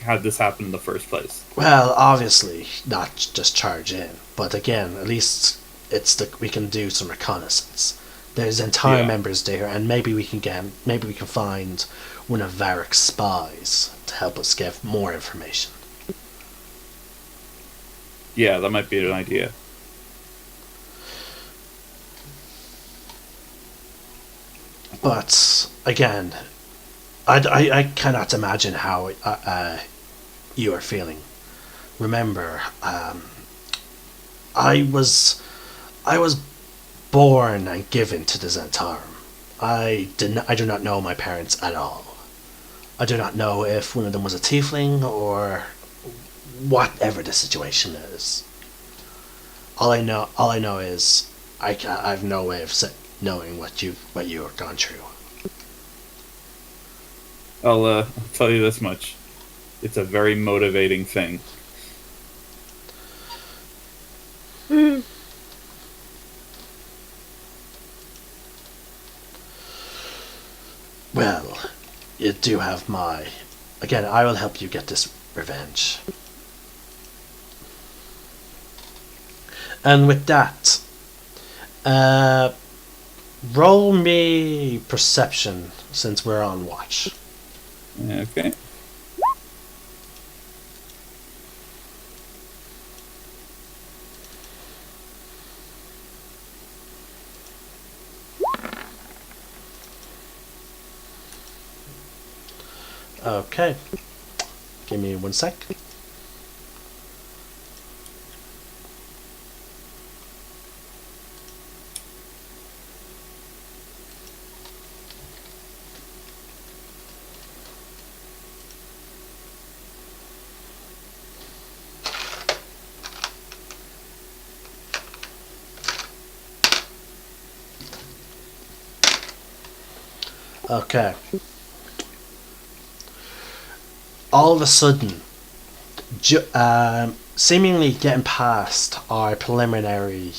had this happen in the first place. Well, obviously not just charge in, but again, at least we can do some reconnaissance. There's entire members there, and maybe we can find one of Varric's spies to help us get more information. Yeah, that might be an idea. But again, I cannot imagine how you are feeling. Remember, I was born and given to the Zentarum. I do not know my parents at all. I do not know if one of them was a tiefling or whatever the situation is. All I know is I've no way of knowing what you have gone through. I'll tell you this much: it's a very motivating thing. Well, you do have my... Again, I will help you get this revenge. And with that, roll me perception since we're on watch. Okay. Okay. Give me 1 sec. Okay. All of a sudden, seemingly getting past our preliminary,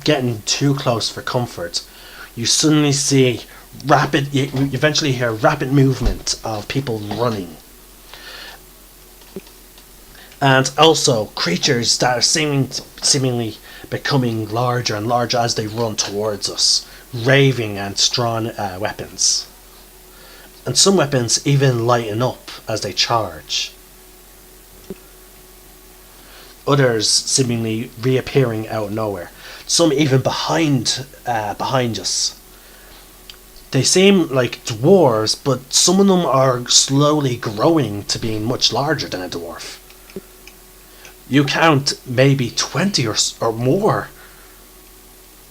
getting too close for comfort, you suddenly see you eventually hear rapid movement of people running. And also creatures that are seemingly becoming larger and larger as they run towards us, raving and strong weapons. And some weapons even lighten up as they charge. Others seemingly reappearing out of nowhere. Some even behind us. They seem like dwarves, but some of them are slowly growing to being much larger than a dwarf. You count maybe 20 or more.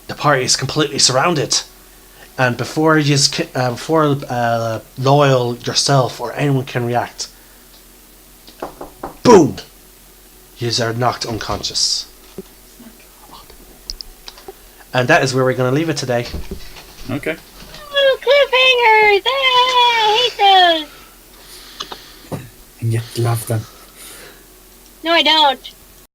The party is completely surrounded. And before Loyal, yourself, or anyone can react, boom! You are knocked unconscious. And that is where we're going to leave it today. Okay. Little cliffhangers! Ah, I hate those! And you love them. No, I don't.